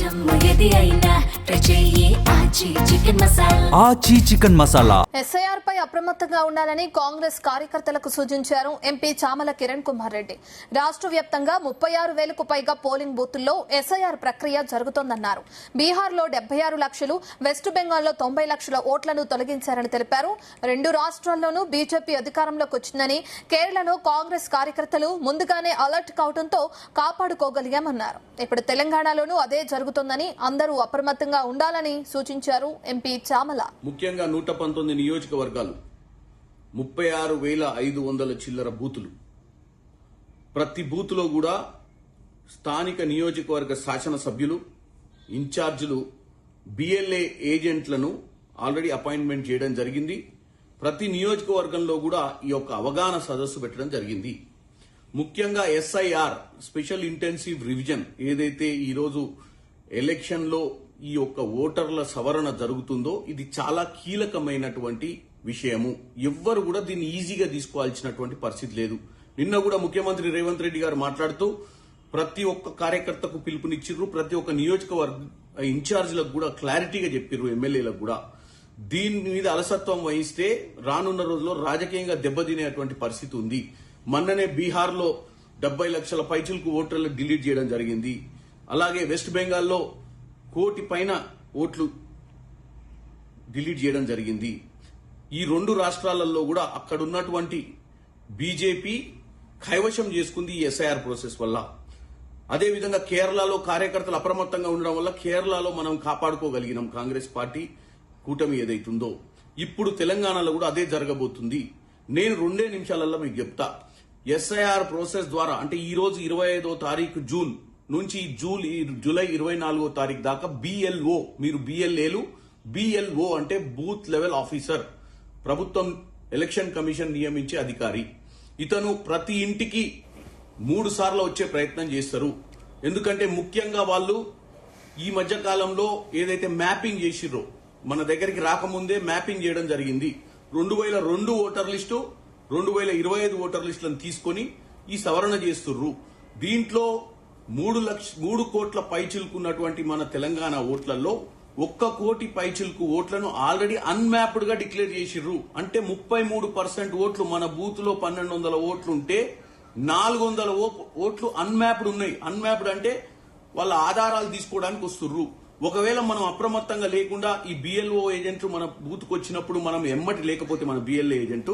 ఆచి chicken masala. SIR పై అప్రమత్తంగా ఉండాలని కాంగ్రెస్ కార్యకర్తలకు సూచించారు ఎంపీ చామల కిరణ్ కుమార్ రెడ్డి. రాష్ట్ర వ్యాప్తంగా 36,000కు పైగా పోలింగ్ బూతుల్లో ఎస్ఐఆర్ ప్రక్రియ జరుగుతోందన్నారు. బీహార్లో 76 లక్షలు, వెస్ట్ బెంగాల్లో 90 లక్షల ఓట్లను తొలగించారని తెలిపారు. రెండు రాష్ట్రాల్లోనూ బీజేపీ అధికారంలోకి వచ్చిందని, కేరళలో కాంగ్రెస్ కార్యకర్తలు ముందుగానే అలర్ట్ కావడంతో కాపాడుకోగలిగామన్నారు. ఇప్పుడు తెలంగాణలోనూ అదే జరుగుతోందని, అందరూ అప్రమత్తంగా ఉండాలని సూచించారు ఎంపీ చామల. ముఖ్యంగా 119 నియోజకవర్గాలు, 36,500 చిల్లర బూతులు. ప్రతి బూతులో కూడా స్థానిక నియోజకవర్గ శాసనసభ్యులు, ఇన్ఛార్జీలు, బిఎల్ఏ ఏజెంట్లను ఆల్రెడీ అపాయింట్మెంట్ చేయడం జరిగింది. ప్రతి నియోజకవర్గంలో కూడా ఈ యొక్క అవగాహన సదస్సు పెట్టడం జరిగింది. ముఖ్యంగా ఎస్ఐఆర్ స్పెషల్ ఇంటెన్సివ్ రివిజన్ ఏదైతే ఈరోజు ఎలక్షన్ లో ఈ యొక్క ఓటర్ల సవరణ జరుగుతుందో ఇది చాలా కీలకమైనటువంటి విషయము. ఎవ్వరు కూడా దీన్ని ఈజీగా తీసుకోవాల్సినటువంటి పరిస్థితి లేదు. నిన్న కూడా ముఖ్యమంత్రి రేవంత్ రెడ్డి గారు మాట్లాడుతూ ప్రతి ఒక్క కార్యకర్తకు పిలుపునిచ్చిర్రు, ప్రతి ఒక్క నియోజకవర్గ ఇన్ఛార్జీలకు కూడా క్లారిటీగా చెప్పిర్రు, ఎమ్మెల్యేలకు కూడా. దీని మీద అలసత్వం వహిస్తే రానున్న రోజుల్లో రాజకీయంగా దెబ్బతినేటువంటి పరిస్థితి ఉంది. మొన్ననే బీహార్లో 70 లక్షల పైచులకు ఓటర్లు డిలీట్ చేయడం జరిగింది. అలాగే వెస్ట్ బెంగాల్లో 1 కోటి పైన ఓట్లు డిలీట్ చేయడం జరిగింది. ఈ రెండు రాష్ట్రాలలో కూడా అక్కడ ఉన్నటువంటి బీజేపీ కైవశం చేసుకుంది ఈ ఎస్ఐఆర్ ప్రాసెస్ వల్ల. అదేవిధంగా కేరళలో కార్యకర్తలు అప్రమత్తంగా ఉండడం వల్ల కేరళలో మనం కాపాడుకోగలిగినాం కాంగ్రెస్ పార్టీ కూటమి ఏదైతుందో. ఇప్పుడు తెలంగాణలో కూడా అదే జరగబోతుంది. నేను 2 నిమిషాలలో మీకు చెప్తా. ఎస్ఐఆర్ ప్రాసెస్ ద్వారా అంటే ఈ రోజు 25వ తారీఖు జూన్ నుంచి జూలై 24వ తారీఖు దాకా బిఎల్ఓ, మీరు బిఎల్ఏలు, బిఎల్ఓ అంటే బూత్ లెవెల్ ఆఫీసర్, ప్రభుత్వం ఎలక్షన్ కమిషన్ నియమించే అధికారి. ఇతను ప్రతి ఇంటికి 3 సార్లు వచ్చే ప్రయత్నం చేస్తారు. ఎందుకంటే ముఖ్యంగా వాళ్ళు ఈ మధ్య కాలంలో ఏదైతే మ్యాపింగ్ చేసిర్రో, మన దగ్గరికి రాకముందే మ్యాపింగ్ చేయడం జరిగింది. 2002 ఓటర్ లిస్టు, 2025 ఓటర్ లిస్టులను తీసుకొని ఈ సవరణ చేస్తుర్రు. దీంట్లో 3 కోట్ల పైచిలుకున్నటువంటి మన తెలంగాణ ఓట్లలో 1 కోటి పైచిలుకు ఓట్లను ఆల్రెడీ అన్మ్యాప్డ్ గా డిక్లేర్ చేసిర్రు. అంటే 33% ఓట్లు, మన బూత్ లో 1200 ఓట్లు ఉంటే 400 ఓట్లు అన్మ్యాప్డ్ ఉన్నాయి. అన్మ్యాప్డ్ అంటే వాళ్ళ ఆధారాలు తీసుకోవడానికి వస్తుర్రు. ఒకవేళ మనం అప్రమత్తంగా లేకుండా ఈ బిఎల్ఓ ఏజెంట్లు మన బూత్ కు వచ్చినప్పుడు మనం ఎమ్మటి లేకపోతే మన బిఎల్ఏ ఏజెంట్